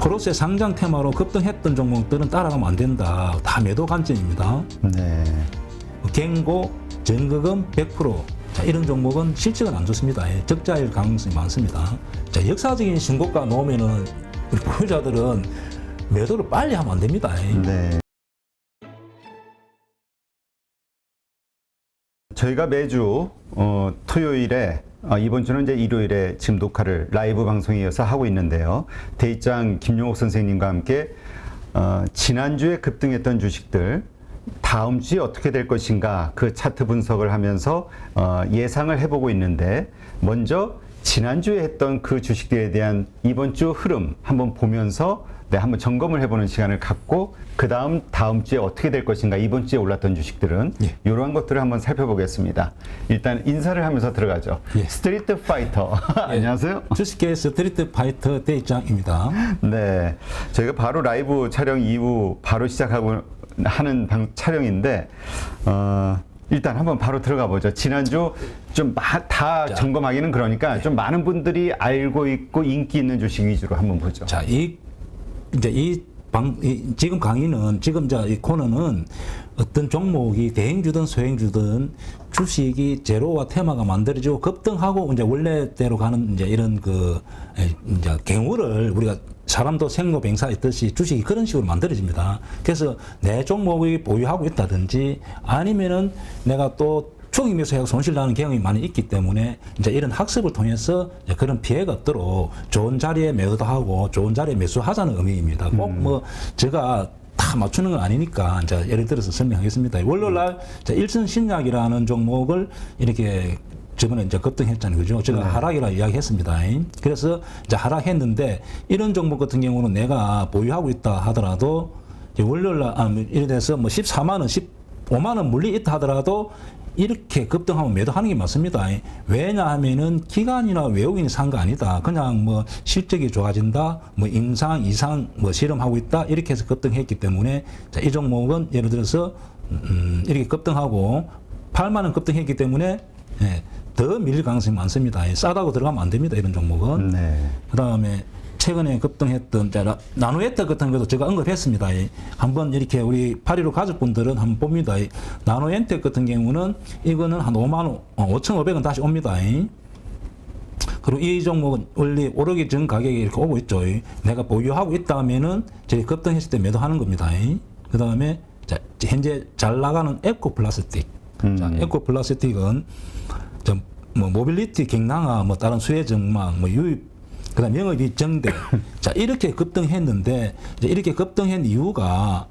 프로세 상장 테마로 급등했던 종목들은 따라가면 안 된다. 다 매도 관점입니다. 네. 갱고, 전거금 100%. 자, 이런 종목은 실적은 안 좋습니다. 예, 적자일 가능성이 많습니다. 자, 역사적인 신고가 놓으면은 우리 보유자들은 매도를 빨리 하면 안 됩니다. 예. 네. 저희가 매주 토요일에 이번 주는 이제 일요일에 지금 녹화를 라이브 방송에 이어서 하고 있는데요. 대입장 김용옥 선생님과 함께 지난주에 급등했던 주식들 다음 주에 어떻게 될 것인가 그 차트 분석을 하면서 예상을 해보고 있는데, 먼저 지난주에 했던 그 주식들에 대한 이번 주 흐름 한번 보면서 한번 점검을 해보는 시간을 갖고, 그 다음 주에 어떻게 될 것인가, 이번 주에 올랐던 주식들은 이러한 것들을 한번 살펴보겠습니다. 일단 인사를 하면서 들어가죠. 스트리트 파이터. 안녕하세요. 주식계 스트리트 파이터 대입장입니다. 네, 저희가 바로 라이브 촬영 이후 바로 시작하고 하는 촬영인데 일단 한번 바로 들어가 보죠. 지난주 좀 다 점검하기는 그러니까 좀 많은 분들이 알고 있고 인기 있는 주식 위주로 한번 보죠. 자, 지금 강의는, 지금 이 코너는 어떤 종목이 대행주든 소행주든 주식이 제로와 테마가 만들어지고 급등하고 이제 원래대로 가는 이제 이런 이제 경우를 우리가 사람도 생로병사 있듯이 주식이 그런 식으로 만들어집니다. 그래서 내 종목이 보유하고 있다든지 아니면은 내가 또 초기 매수해서 손실 나는 경험이 많이 있기 때문에 이제 이런 학습을 통해서 이제 그런 피해가 없도록 좋은 자리에 매도도 하고 좋은 자리에 매수하자는 의미입니다. 꼭 뭐 제가 다 맞추는 건 아니니까 이제 예를 들어서 설명하겠습니다. 월요일날 일선신약이라는 종목을 이렇게 저번에 이제 급등했잖아요. 그죠? 제가 하락이라 이야기했습니다. 그래서 이제 하락했는데 이런 종목 같은 경우는 내가 보유하고 있다 하더라도 월요일날 이래 돼서 뭐 14만 원, 15만 원 물리 있다 하더라도 이렇게 급등하면 매도하는 게 맞습니다. 왜냐하면은 기관이나 외국인이 산 거 아니다. 그냥 뭐 실적이 좋아진다, 뭐 임상, 이상, 뭐 실험하고 있다, 이렇게 해서 급등했기 때문에 자, 이 종목은 예를 들어서 이렇게 급등하고 8만 원 급등했기 때문에 더 밀릴 가능성이 많습니다. 싸다고 들어가면 안 됩니다. 이런 종목은. 네. 그 다음에 최근에 급등했던 나노에터 같은 것도 제가 언급했습니다. 한번 이렇게 우리 8.15 가족분들은 한번 봅니다. 나노엔텍 같은 경우는 이거는 한 5,500원 다시 옵니다. 그리고 이 종목은 원래 오르기 전 가격이 이렇게 오고 있죠. 내가 보유하고 있다면은 저희 급등했을 때 매도하는 겁니다. 그 다음에 현재 잘 나가는 에코플라스틱. 자, 에코플라스틱은 뭐 모빌리티 경량화, 뭐 다른 수혜 정막, 뭐 유입, 그다음 영업이 정대. 자, 이렇게 급등했는데 이제 이렇게 급등한 이유가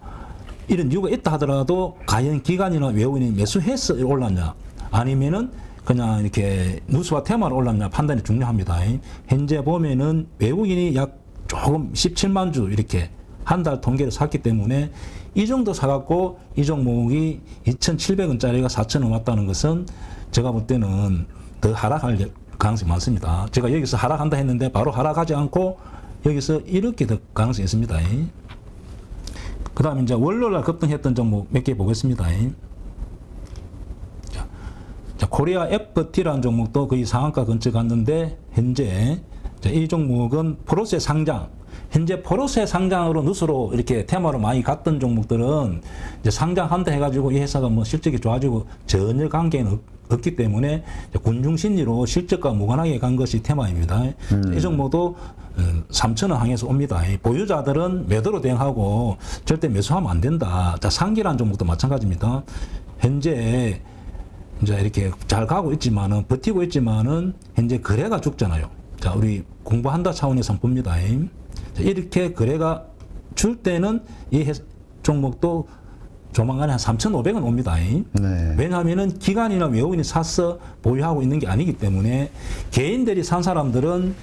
이런 이유가 있다 하더라도 과연 기관이나 외국인이 매수해서 올랐냐, 아니면은 그냥 이렇게 누수와 테마로 올랐냐 판단이 중요합니다. 현재 보면은 외국인이 약 조금 17만 주 이렇게 한 달 통계를 샀기 때문에 이 정도 사갖고 이 종목이 2,700원짜리가 4,000원 왔다는 것은 제가 볼 때는 더 하락할 가능성이 많습니다. 제가 여기서 하락한다 했는데 바로 하락하지 않고 여기서 이렇게 될 가능성이 있습니다. 그 다음에 이제 월요일날 급등했던 종목 몇 개 보겠습니다. 자, 코리아 FT라는 종목도 거의 상한가 근처 갔는데 현재 이 종목은 포로세 상장, 현재 포로세 상장으로 누수로 이렇게 테마로 많이 갔던 종목들은 이제 상장한다 해가지고 이 회사가 뭐 실적이 좋아지고 전혀 관계는 없기 때문에 군중심리로 실적과 무관하게 간 것이 테마입니다. 이 종목도 3,000원 항에서 옵니다. 보유자들은 매도로 대응하고 절대 매수하면 안 된다. 자, 상기라는 종목도 마찬가지입니다. 현재 이제 이렇게 잘 가고 있지만은, 버티고 있지만은 현재 거래가 죽잖아요. 자, 우리 공부한다 차원에서 봅니다. 이렇게 거래가 줄 때는 이 종목도 조만간에 한 3,500원 옵니다. 네. 왜냐하면은 기관이나 외국인이 사서 보유하고 있는 게 아니기 때문에 개인들이 산 사람들은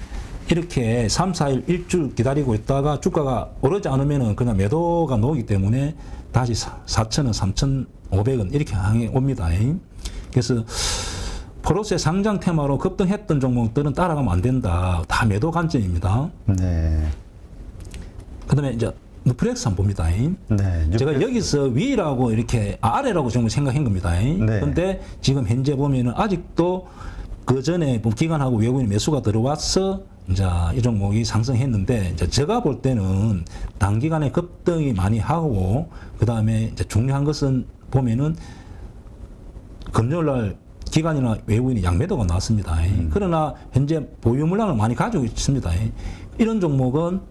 이렇게 3, 4일, 일주일 기다리고 있다가 주가가 오르지 않으면은 그냥 매도가 나오기 때문에 다시 4,000원, 3,500원 이렇게 향해 옵니다. 그래서 포로세 상장 테마로 급등했던 종목들은 따라가면 안 된다. 다 매도 관점입니다. 네. 그 다음에 이제 누프렉스 한번 봅니다. 네. 제가 여기서 위라고 이렇게 아래라고 지금 생각한 겁니다. 그런데 지금 현재 보면은 아직도 그 전에 기관하고 외국인 매수가 들어와서 이제 이 종목이 상승했는데 이제 제가 볼 때는 단기간에 급등이 많이 하고 그다음에 이제 중요한 것은 보면은 금요일 날 기관이나 외국인이 양매도가 나왔습니다. 그러나 현재 보유 물량을 많이 가지고 있습니다. 이런 종목은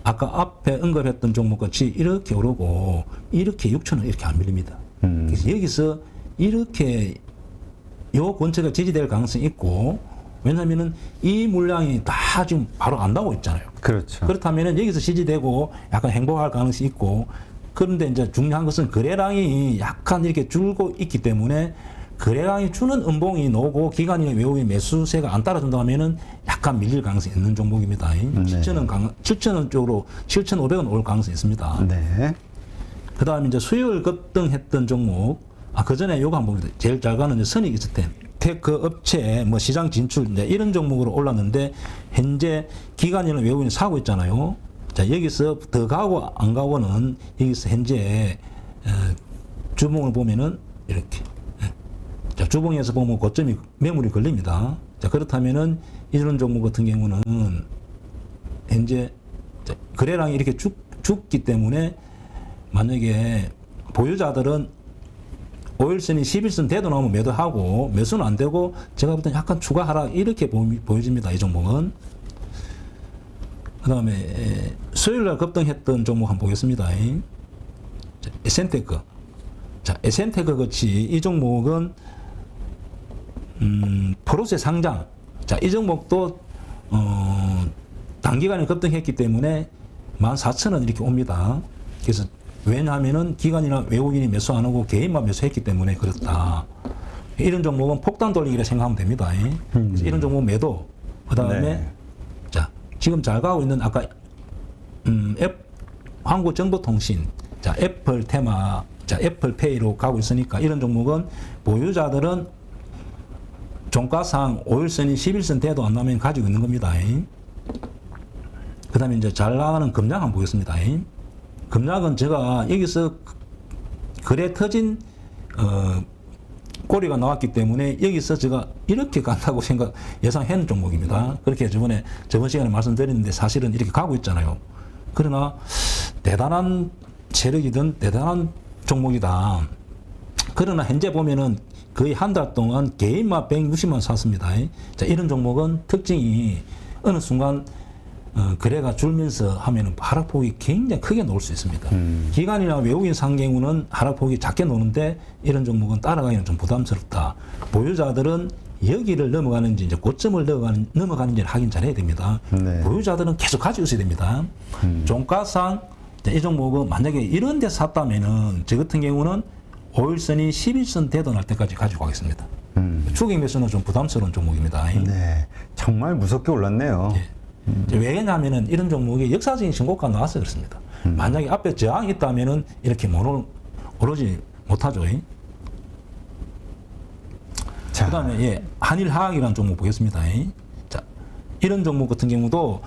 아까 앞에 언급했던 종목 같이 이렇게 오르고 이렇게 6,000원 이렇게 안 밀립니다. 그래서 여기서 이렇게 요 근처가 지지될 가능성이 있고 왜냐하면은 이 물량이 다 지금 바로 안 나오고 있잖아요. 그렇죠. 그렇다면은 여기서 지지되고 약간 행보할 가능성이 있고 그런데 이제 중요한 것은 거래량이 약간 이렇게 줄고 있기 때문에 거래량이 주는 음봉이 나오고 기관이나 외국인 매수세가 안 따라준다면은 약간 밀릴 가능성이 있는 종목입니다. 7,000원 쪽으로 7,500원 올 가능성이 있습니다. 네. 그 다음에 이제 수요일 급등했던 종목, 그 전에 요거 한번 봅니다. 제일 잘 가는 이제 선익 시스템. 테크 업체, 뭐 시장 진출, 이제 이런 종목으로 올랐는데, 현재 기관이나 외국인이 사고 있잖아요. 자, 여기서 더 가고 안 가고는 여기서 현재, 주봉을 보면은 이렇게. 자, 주봉에서 보면 고점이 매물이 걸립니다. 자, 그렇다면은 이런 종목 같은 경우는 현재 거래량이 이렇게 죽기 때문에 만약에 보유자들은 5일선이 11선 대도 나오면 매도하고 매수는 안 되고 제가 볼 때는 약간 추가 하락 이렇게 보여집니다. 이 종목은. 그 다음에 수요일날 급등했던 종목 한번 보겠습니다. 자, 에센테크. 자, 에센테크 같이 이 종목은 프로세 상장. 자, 이 종목도 단기간에 급등했기 때문에 14,000원 이렇게 옵니다. 그래서 왜냐하면은 기관이나 외국인이 매수 안 하고 개인만 매수했기 때문에 그렇다. 이런 종목은 폭탄 돌리기라 생각하면 됩니다. 그래서 이런 종목 매도. 그 다음에 네. 자, 지금 잘 가고 있는 아까 한국정보통신, 자, 애플 테마, 자, 애플페이로 가고 있으니까 이런 종목은 보유자들은 종가상 5일선이 11선 대도 안 나면 가지고 있는 겁니다. 그 다음에 이제 잘 나가는 금량 한번 보겠습니다. 금락은 제가 여기서 거래 터진 꼬리가 나왔기 때문에 여기서 제가 이렇게 간다고 예상한 종목입니다. 그렇게 저번 시간에 말씀드렸는데 사실은 이렇게 가고 있잖아요. 그러나 대단한 세력이든 대단한 종목이다. 그러나 현재 보면은 거의 한 달 동안 개인만 160만 샀습니다. 자, 이런 종목은 특징이 어느 순간 거래가 줄면서 하면은 하락폭이 굉장히 크게 놓을 수 있습니다. 기관이나 외국인 산 경우는 하락폭이 작게 노는데 이런 종목은 따라가기는 좀 부담스럽다. 보유자들은 여기를 넘어가는지 이제 고점을 넘어가는지를 확인 잘해야 됩니다. 네. 보유자들은 계속 가지고 있어야 됩니다. 종가상 이 종목은 만약에 이런 데 샀다면은 저 같은 경우는 5일선이 11선 대도 날 때까지 가지고 가겠습니다. 추격 매수는 좀 부담스러운 종목입니다. 네. 정말 무섭게 올랐네요. 예. 왜냐하면은 이런 종목이 역사적인 신고가 나와서 그렇습니다. 만약에 앞에 저항이 있다면은 이렇게 오르지 못하죠. 자. 그 다음에 한일화학이라는 종목 보겠습니다. 자, 이런 종목 같은 경우도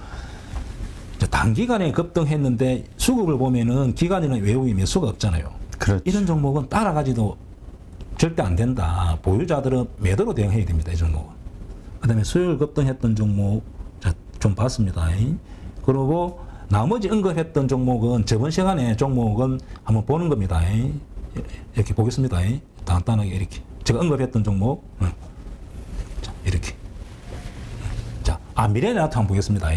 단기간에 급등했는데 수급을 보면은 기관이나 외국인 매수가 없잖아요. 그렇죠. 이런 종목은 따라가지도 절대 안 된다. 보유자들은 매도로 대응해야 됩니다. 이 종목은. 그 다음에 수요일 급등했던 종목 좀 봤습니다. 그리고 나머지 언급했던 종목은 저번 시간에 종목은 한번 보는 겁니다. 이렇게 보겠습니다. 간단하게 이렇게 제가 언급했던 종목 자, 이렇게 자, 미래에너지 한번 보겠습니다.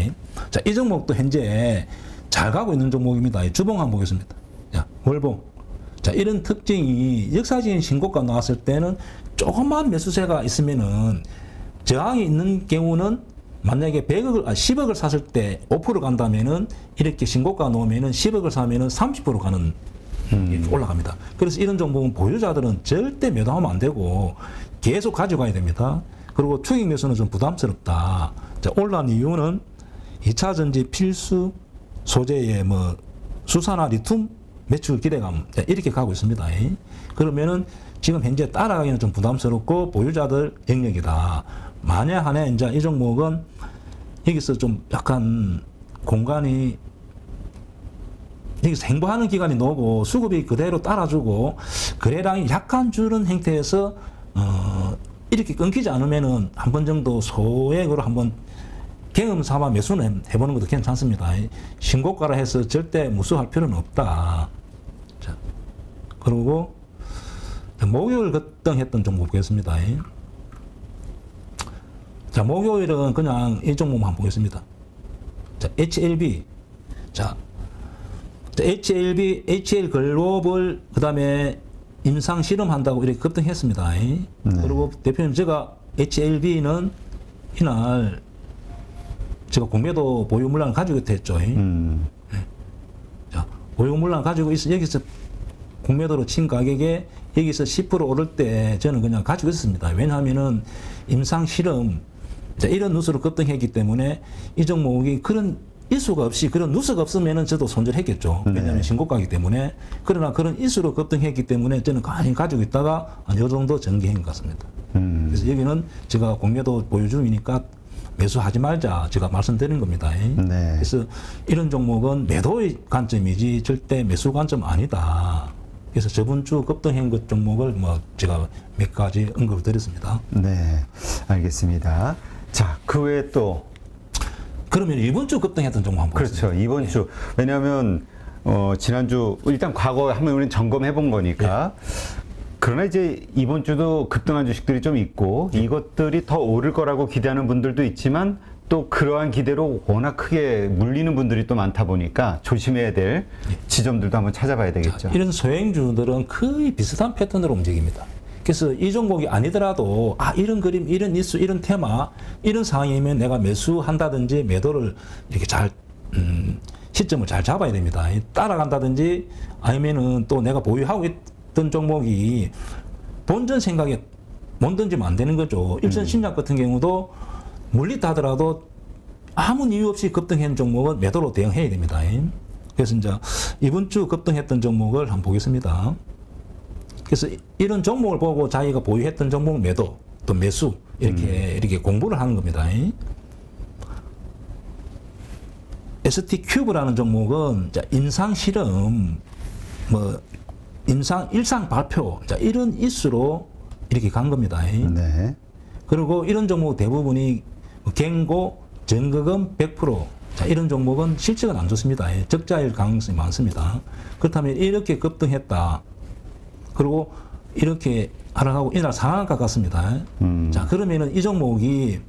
자, 이 종목도 현재 잘 가고 있는 종목입니다. 주봉 한번 보겠습니다. 자, 월봉. 자, 이런 특징이 역사적인 신고가 나왔을 때는 조그만 매수세가 있으면은 저항이 있는 경우는 만약에 10억을 샀을 때 5% 간다면은 이렇게 신고가 놓으면은 10억을 사면은 30% 가는 이렇게 올라갑니다. 그래서 이런 종목은 보유자들은 절대 매도하면 안 되고 계속 가져가야 됩니다. 그리고 투기 매수는 좀 부담스럽다. 자, 올라온 이유는 2차 전지 필수 소재의 수산화 리튬 매출 기대감 이렇게 가고 있습니다. 그러면은 지금 현재 따라가기는 좀 부담스럽고 보유자들 영역이다. 만약 하에 이제 이 종목은 여기서 좀 약간 공간이 여기서 행보하는 기간이 나오고 수급이 그대로 따라주고 거래량이 약간 줄은 형태에서 이렇게 끊기지 않으면은 한 번 정도 소액으로 한번 경험 삼아 매수는 해보는 것도 괜찮습니다. 신고가라 해서 절대 무수할 필요는 없다. 자, 그리고 목요일 급등했던 종목 보겠습니다. 자, 목요일은 그냥 이 종목만 보겠습니다. 자, HLB. 자, HLB, HL 글로벌, 그 다음에 임상 실험한다고 이렇게 급등했습니다. 그리고 대표님, 제가 HLB는 이날 제가 공매도 보유 물량을 가지고 했죠. 자, 보유 물량 가지고 있어, 여기서 공매도로 친 가격에 여기서 10% 오를 때 저는 그냥 가지고 있었습니다. 왜냐하면은 임상 실험, 자, 이런 뉴스로 급등했기 때문에 이 종목이 그런 이슈가 없이, 그런 뉴스가 없으면은 저도 손절했겠죠. 왜냐하면 신고가이기 때문에. 그러나 그런 이슈로 급등했기 때문에 저는 가만히 가지고 있다가 한 요 정도 전개한 것 같습니다. 그래서 여기는 제가 공매도 보유 중이니까 매수하지 말자 제가 말씀드린 겁니다. 네. 그래서 이런 종목은 매도의 관점이지 절대 매수 관점 아니다. 그래서 저번 주 급등한 것 종목을 뭐 제가 몇 가지 언급을 드렸습니다. 네, 알겠습니다. 자, 그 외에 또 그러면 이번 주 급등했던 종목 한번 보겠습니다. 그렇죠. 이번 주. 왜냐하면 지난주 일단 과거에 한번 우리는 점검해 본 거니까. 그러나 이제 이번 주도 급등한 주식들이 좀 있고 이것들이 더 오를 거라고 기대하는 분들도 있지만 또 그러한 기대로 워낙 크게 물리는 분들이 또 많다 보니까 조심해야 될 지점들도 한번 찾아봐야 되겠죠. 이런 소행주들은 거의 비슷한 패턴으로 움직입니다. 그래서 이 종목이 아니더라도 이런 그림, 이런 이슈, 이런 테마, 이런 상황이면 내가 매수한다든지 매도를 이렇게 잘 시점을 잘 잡아야 됩니다. 따라간다든지 아니면은 또 내가 보유하고 있던 종목이 본전 생각에 못 던지면 안 되는 거죠. 일선 신약 같은 경우도 물리다 하더라도 아무 이유 없이 급등한 종목은 매도로 대응해야 됩니다. 그래서 이제 이번 주 급등했던 종목을 한번 보겠습니다. 그래서 이런 종목을 보고 자기가 보유했던 종목 매도 또 매수 이렇게 공부를 하는 겁니다. ST 큐브라는 종목은 임상 실험, 뭐 일상 발표, 이런 이슈로 이렇게 간 겁니다. 네. 그리고 이런 종목 대부분이 경고, 전거금 100%. 이런 종목은 실적은 안 좋습니다. 적자일 가능성이 많습니다. 그렇다면 이렇게 급등했다. 그리고 이렇게 하락하고 이날 상한가 같습니다. 자, 그러면은 이 종목이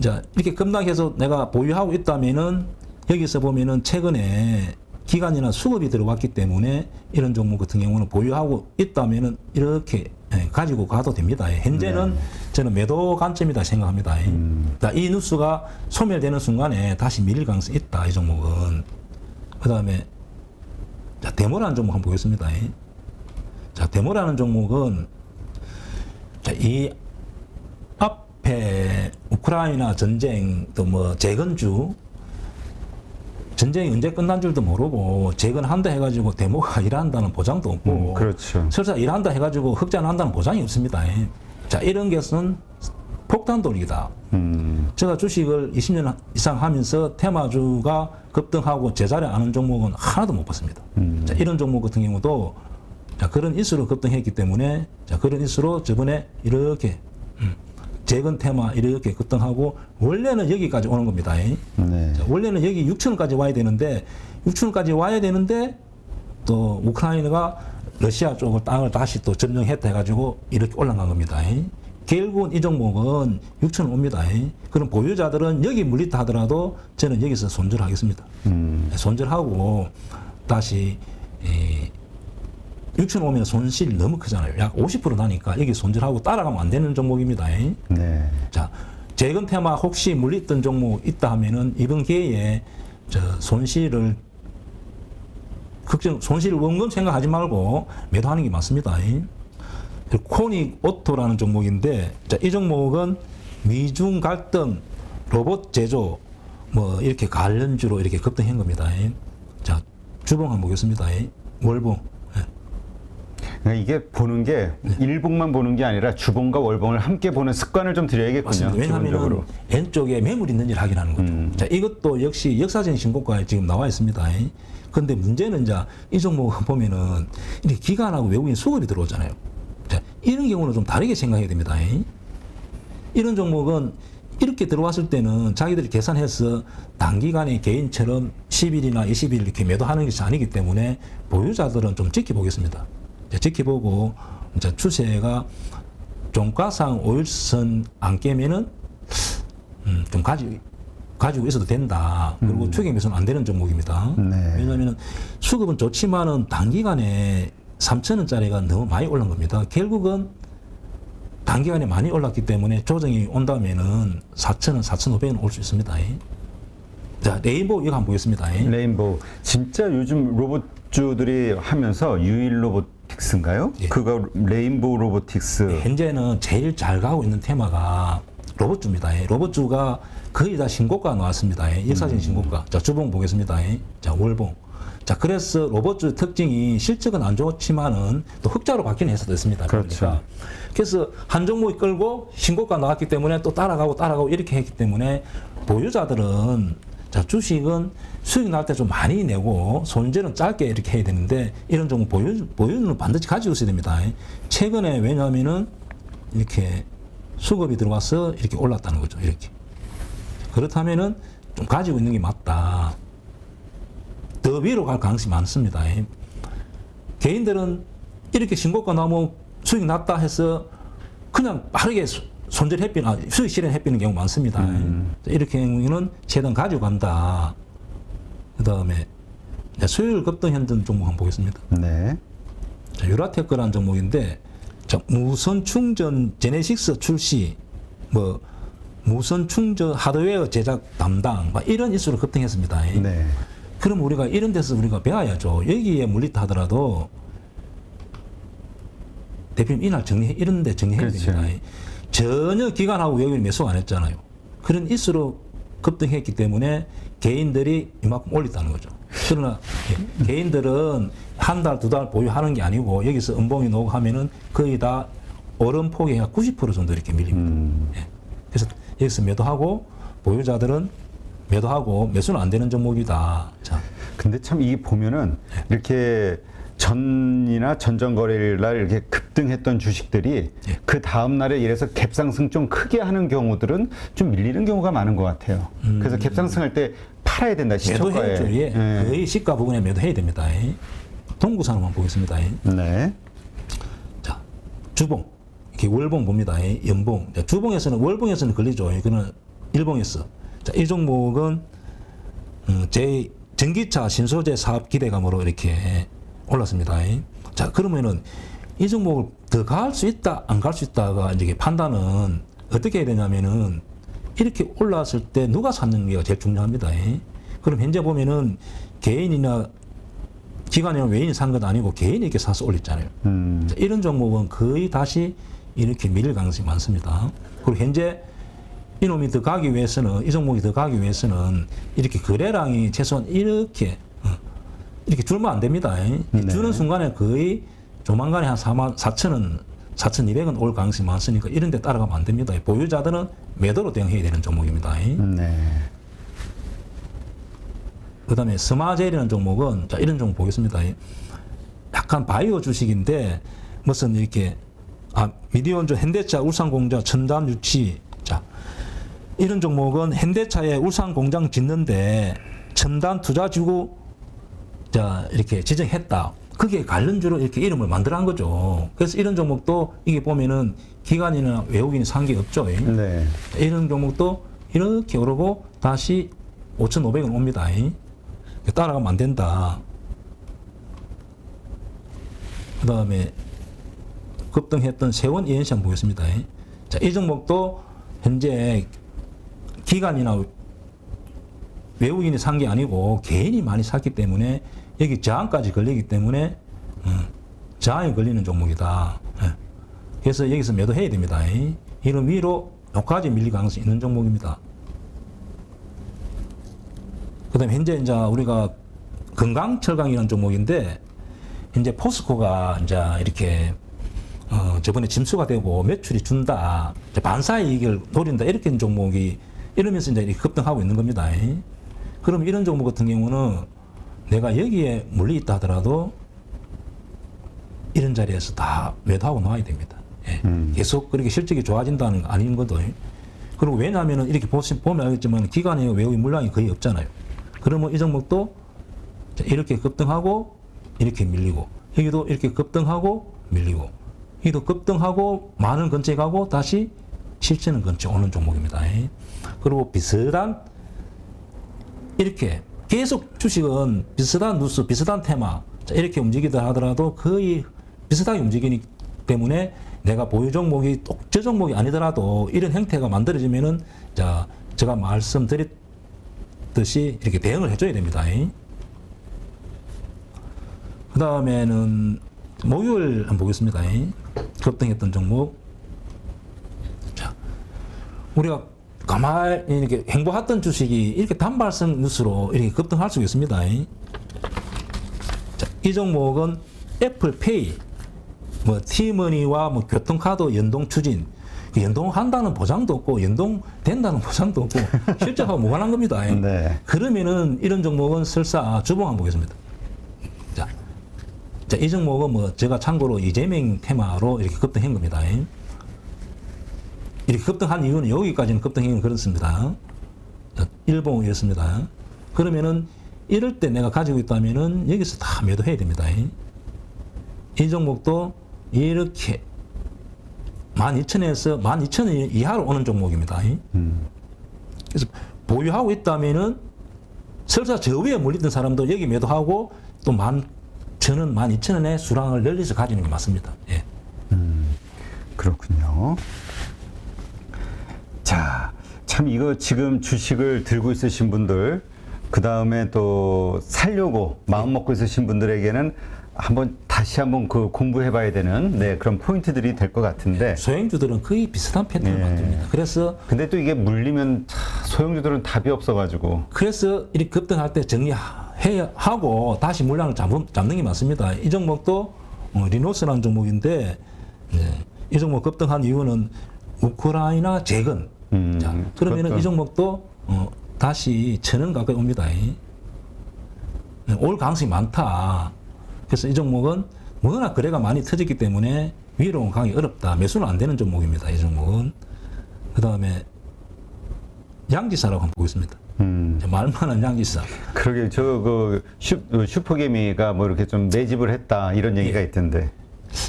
이렇게 급락해서 내가 보유하고 있다면은 여기서 보면은 최근에 기간이나 수급이 들어왔기 때문에 이런 종목 같은 경우는 보유하고 있다면은 이렇게 가지고 가도 됩니다. 현재는 저는 매도 관점이다 생각합니다. 이 뉴스가 소멸되는 순간에 다시 밀릴 가능성이 있다. 이 종목은. 그 다음에 데모라는 종목 한번 보겠습니다. 자, 데모라는 종목은 이 앞에 우크라이나 전쟁 또 뭐 재건주 전쟁이 언제 끝난 줄도 모르고 재건한다 해가지고 데모가 일한다는 보장도 없고 그렇죠. 설사 일한다 해가지고 흑자난다는 보장이 없습니다. 자, 이런 것은 폭탄돌이다. 제가 주식을 20년 이상 하면서 테마주가 급등하고 제자리에 아는 종목은 하나도 못 봤습니다. 자, 이런 종목 같은 경우도 그런 이슈로 급등했기 때문에 그런 이슈로 저번에 이렇게 재건 테마 이렇게 급등하고 원래는 여기까지 오는 겁니다. 네. 자, 원래는 여기 6천원까지 와야 되는데 6천원까지 와야 되는데 또 우크라이나가 러시아 쪽을 땅을 다시 또 점령했다 해가지고 이렇게 올라간 겁니다. 결국은 이 종목은 6천원 옵니다. 그럼 보유자들은 여기 물리다 하더라도 저는 여기서 손절하겠습니다. 손절하고 다시 6천 오면 손실이 너무 크잖아요. 약 50% 나니까 여기 손절하고 따라가면 안 되는 종목입니다. 네. 자, 재건 테마 혹시 물렸던 종목 있다 하면은 이번 기회에 손실을 원금 생각하지 말고 매도하는 게 맞습니다. 코닉 오토라는 종목인데, 자, 이 종목은 미중 갈등, 로봇 제조, 뭐 이렇게 관련주로 이렇게 급등한 겁니다. 자, 주봉 한번 보겠습니다. 월봉. 그러니까 이게 보는 게 일봉만 보는 게 아니라 주봉과 월봉을 함께 보는 습관을 좀 들여야겠군요. 맞습니다. 왜냐하면 왼쪽에 매물 있는지를 확인하는 거죠. 자, 이것도 역시 역사적인 신고가에 지금 나와 있습니다. 그런데 문제는 이 종목 보면은 이렇게 기관하고 외국인 수급이 들어오잖아요. 자, 이런 경우는 좀 다르게 생각해야 됩니다. 이런 종목은 이렇게 들어왔을 때는 자기들이 계산해서 단기간에 개인처럼 10일이나 20일 이렇게 매도하는 것이 아니기 때문에 보유자들은 좀 지켜보겠습니다. 이제 지켜보고 이제 추세가 종가상 5일선 안 깨면은 좀 가지고 있어도 된다. 그리고 추격 매수는 안 되는 종목입니다. 네. 왜냐하면 수급은 좋지만은 단기간에 3,000원짜리가 너무 많이 올른 겁니다. 결국은 단기간에 많이 올랐기 때문에 조정이 온다면은 4,000원, 4,500원 올 수 있습니다. 자, 레인보우 이거 한번 보겠습니다. 레인보우 진짜 요즘 로봇주들이 하면서 유일 로보틱스인가요? 예. 그거 레인보우 로보틱스. 현재는 제일 잘 가고 있는 테마가 로봇주입니다. 로봇주가 거의 다 신고가 나왔습니다. 역사적인 신고가. 자, 주봉 보겠습니다. 자, 월봉. 자, 그래서 로봇주 특징이 실적은 안 좋지만은 또 흑자로 바뀌는 회사도 있습니다. 그렇죠. 그러니까. 그래서 한 종목이 끌고 신고가 나왔기 때문에 또 따라가고 이렇게 했기 때문에 보유자들은 자, 주식은 수익 날 때 좀 많이 내고 손실은 짧게 이렇게 해야 되는데 이런 종목 보유는 반드시 가지고 있어야 됩니다. 최근에 왜냐하면은 이렇게 수급이 들어와서 이렇게 올랐다는 거죠. 이렇게. 그렇다면은 좀 가지고 있는 게 맞다. 더 위로 갈 가능성이 많습니다. 개인들은 이렇게 신고가 나오면 수익 났다 해서 그냥 빠르게 손절 수익 실현 해피는 경우 많습니다. 이렇게 경우에는 최대한 가지고 간다. 그 다음에 수요일 급등 현전 종목 한번 보겠습니다. 네. 자, 유라테크라는 종목인데 자, 무선 충전 제네시스 출시, 뭐 무선 충전 하드웨어 제작 담당, 이런 이슈로 급등했습니다. 네. 그럼 우리가 이런 데서 우리가 배워야죠. 여기에 물리다 하더라도 대표님 이날 이런 데 정리해야 그렇죠. 됩니다. 전혀 기관하고 여기를 매수 안 했잖아요. 그런 이슈로 급등했기 때문에 개인들이 이만큼 올렸다는 거죠. 그러나 개인들은 한 달, 두 달 보유하는 게 아니고 여기서 음봉이 나오고 하면은 거의 다 오름폭이 90% 정도 이렇게 밀립니다. 그래서 여기서 매도하고 보유자들은 매도하고 매수는 안 되는 종목이다. 자. 근데 참 이게 보면은 이렇게 전이나 전전거래일 날 이렇게 급등했던 주식들이 예. 그 다음 날에 이래서 갭상승 좀 크게 하는 경우들은 좀 밀리는 경우가 많은 것 같아요. 그래서 갭상승할 때 팔아야 된다, 시초가에. 매도해야죠. 예. 거의 시가 부근에 매도해야 됩니다. 동구산 한번 보겠습니다. 네. 자, 주봉. 이렇게 월봉 봅니다. 연봉. 자, 주봉에서는, 월봉에서는 걸리죠. 이거는 일봉에서. 자, 이 종목은, 제 전기차 신소재 사업 기대감으로 이렇게 올랐습니다. 자, 그러면은 이 종목을 더 갈 수 있다, 안 갈 수 있다가 이제 판단은 어떻게 해야 되냐면은 이렇게 올랐을 때 누가 샀는지가 제일 중요합니다. 그럼 현재 보면은 개인이나 기관이나 외인이 산 건 아니고 개인이 이렇게 사서 올렸잖아요. 자, 이런 종목은 거의 다시 이렇게 밀릴 가능성이 많습니다. 그리고 현재 이놈이 더 가기 위해서는, 이 종목이 더 가기 위해서는 이렇게 거래량이 최소한 이렇게 줄면 안 됩니다. 주는 순간에 거의 조만간에 한 44,000원, 4,200원 올 가능성이 많으니까 이런 데 따라가면 안 됩니다. 보유자들은 매도로 대응해야 되는 종목입니다. 네. 그 다음에 스마젤이라는 종목은, 자, 이런 종목 보겠습니다. 약간 바이오 주식인데, 무슨 이렇게, 미디어원조, 현대차, 울산공장, 첨단 유치. 자, 이런 종목은 현대차에 울산공장 짓는데, 첨단 투자지구, 자, 이렇게 지정했다. 그게 관련주로 이렇게 이름을 만들어 한 거죠. 그래서 이런 종목도 이게 보면은 기관이나 외국인이 산 게 없죠. 네. 이런 종목도 이렇게 오르고 다시 5,500원 옵니다. 따라가면 안 된다. 그 다음에 급등했던 세원 ENC 한번 보겠습니다. 자, 이 종목도 현재 기관이나 외국인이 산 게 아니고 개인이 많이 샀기 때문에 여기 저항까지 걸리기 때문에 저항이 걸리는 종목이다. 그래서 여기서 매도해야 됩니다. 이런 위로 여기까지 밀릴 가능성이 있는 종목입니다. 그 다음에 현재 이제 우리가 건강철강이라는 종목인데 현재 포스코가 이제 이렇게 저번에 짐수가 되고 매출이 준다, 반사이익을 노린다, 이렇게 된 종목이 이러면서 이제 이렇게 급등하고 있는 겁니다. 그럼 이런 종목 같은 경우는 내가 여기에 물리 있다 하더라도 이런 자리에서 다 매도하고 나와야 됩니다. 계속 그렇게 실적이 좋아진다는 거 아닌 것도. 그리고 왜냐하면은 이렇게 보면 알겠지만 기관의 외국인 물량이 거의 없잖아요. 그러면 이 종목도 이렇게 급등하고 이렇게 밀리고 여기도 이렇게 급등하고 밀리고 여기도 급등하고 만원 근처에 가고 다시 7,000원 근처 오는 종목입니다. 그리고 비슷한 이렇게 계속 주식은 비슷한 뉴스, 비슷한 테마 이렇게 움직이다 하더라도 거의 비슷하게 움직이기 때문에 내가 보유 종목이 저 종목이 아니더라도 이런 형태가 만들어지면은 제가 말씀드렸듯이 이렇게 대응을 해줘야 됩니다. 그 다음에는 목요일 한번 보겠습니다. 급등했던 종목. 자, 우리가 가만히 이렇게 행보했던 주식이 이렇게 단발성 뉴스로 이렇게 급등할 수 있습니다. 자, 이 종목은 애플페이, 뭐 티머니와 뭐 교통카드 연동 추진, 연동한다는 보장도 없고 연동된다는 보장도 없고 실제하고 무관한 겁니다. 네. 그러면은 이런 종목은 설사 주봉 한번 보겠습니다. 자, 이 종목은 뭐 제가 참고로 이재명 테마로 이렇게 급등한 겁니다. 이렇게 급등한 이유는 여기까지는 급등한 이유는 그렇습니다. 자, 일봉이었습니다. 그러면은 이럴 때 내가 가지고 있다면은 여기서 다 매도해야 됩니다. 이 종목도 이렇게 12,000에서 12,000원 이하로 오는 종목입니다. 그래서 보유하고 있다면은 설사 저 위에 몰리던 사람도 여기 매도하고 또 11,000원, 12,000원의 수량을 늘려서 가지는 게 맞습니다. 예. 그렇군요. 자, 참 이거 지금 주식을 들고 있으신 분들, 그 다음에 또 살려고 마음 먹고 있으신 분들에게는 다시 한번 그 공부해봐야 되는 그런 포인트들이 될 것 같은데. 소형주들은 거의 비슷한 패턴을 만듭니다. 그래서 근데 또 이게 물리면 소형주들은 답이 없어가지고. 그래서 이렇게 급등할 때 정리하고 다시 물량을 잡는 게 맞습니다. 이 종목도 리노스라는 종목인데 이 종목 급등한 이유는 우크라이나 재건. 자, 그러면은 이 종목도 다시 1,000원 가까이 옵니다. 올 가능성이 많다. 그래서 이 종목은 워낙 거래가 많이 터졌기 때문에 위로 가기 어렵다. 매수는 안 되는 종목입니다. 이 종목은. 그 다음에 양지사라고 한번 보겠습니다. 말만한 양지사. 그러게 그 슈퍼개미가 뭐 이렇게 좀 매집을 했다 이런 얘기가 있던데.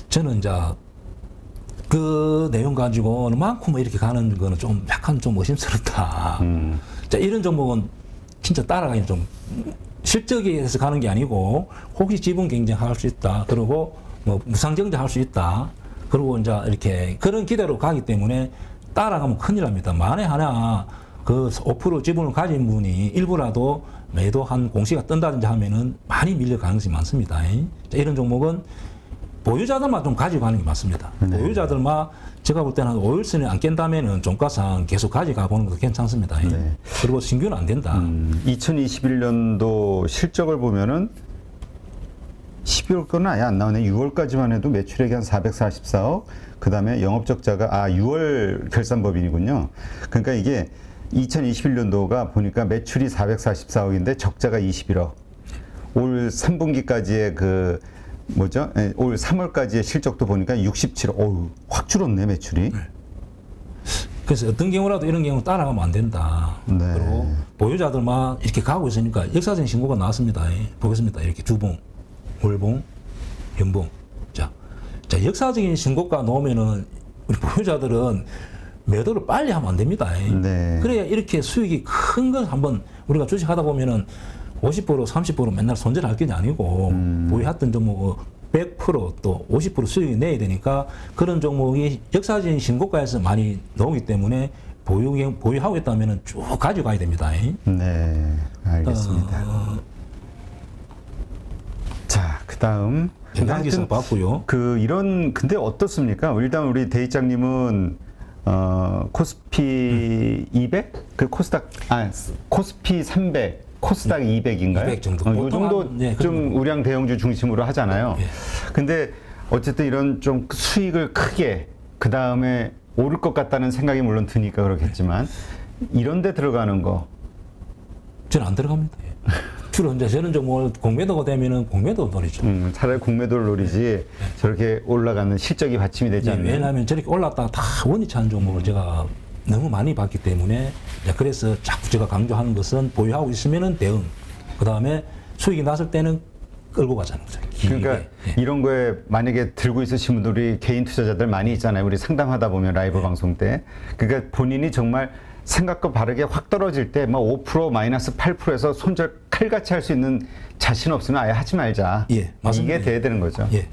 저는 그 내용 가지고 많고 이렇게 가는 거는 좀 약간 좀 의심스럽다. 자, 이런 종목은 진짜 따라가기 좀 실적에서 가는 게 아니고 혹시 지분 경쟁할 수 있다. 그리고 뭐 무상증자할 수 있다. 그리고 이렇게 그런 기대로 가기 때문에 따라가면 큰일 납니다. 만에 하나 그 5% 지분을 가진 분이 일부라도 매도한 공시가 뜬다든지 하면은 많이 밀릴 가능성이 많습니다. 자, 이런 종목은 보유자들만 좀 가지고 가는 게 맞습니다. 보유자들만 제가 볼 때는 5일선을 안 깬다면은 종가상 계속 가져가 보는 것도 괜찮습니다. 그리고 신규는 안 된다. 2021년도 실적을 보면은 12월 거는 아예 안 나오네. 6월까지만 해도 매출액이 한 444억. 그 다음에 영업적자가 6월 결산법인이군요. 그러니까 이게 2021년도가 보니까 매출이 444억인데 적자가 21억. 올 3분기까지의 올 3월까지의 실적도 보니까 67억. 어우, 확 줄었네, 매출이. 그래서 어떤 경우라도 이런 경우 따라가면 안 된다. 그리고 보유자들만 이렇게 가고 있으니까 역사적인 신고가 나왔습니다. 보겠습니다. 이렇게 주봉, 월봉, 연봉. 자, 역사적인 신고가 나오면은 우리 보유자들은 매도를 빨리 하면 안 됩니다. 그래야 이렇게 수익이 큰 걸 한번 우리가 주식하다 보면은 50% 30% 맨날 손절할 게 아니고 보유했던 종목 100%또 50% 수익이 내야 되니까 그런 종목이 역사적인 신고가에서 많이 나오기 때문에 보유하고 있다면 쭉 가져가야 됩니다. 네, 알겠습니다. 자, 그 다음. 양지사 봤고요. 근데 어떻습니까? 일단 우리 대의장님은 코스피 200? 코스피 300. 코스닥 200인가요? 200 정도. 이 정도 좀 우량 대형주 중심으로 하잖아요. 근데 어쨌든 이런 좀 수익을 크게 그 다음에 오를 것 같다는 생각이 물론 드니까 그렇겠지만 이런 데 들어가는 거 저는 안 들어갑니다. 주로 저는 종목을 공매도가 되면은 공매도 노리죠. 차라리 공매도를 노리지 저렇게 올라가는 실적이 받침이 되지 않는. 왜냐하면 저렇게 올랐다가 다 원위치 하는 종목을 제가 너무 많이 받기 때문에 이제 그래서 자꾸 제가 강조하는 것은 보유하고 있으면은 대응, 그 다음에 수익이 났을 때는 끌고 가자는 거죠. 길게. 그러니까 예. 이런 거에 만약에 들고 있으신 분들이 개인 투자자들 많이 있잖아요. 우리 상담하다 보면 라이브 방송 때. 그러니까 본인이 정말 생각과 다르게 확 떨어질 때 뭐 5% 마이너스 8%에서 손절 칼같이 할 수 있는 자신 없으면 아예 하지 말자. 예, 맞습니다. 이게 돼야 되는 거죠. 예.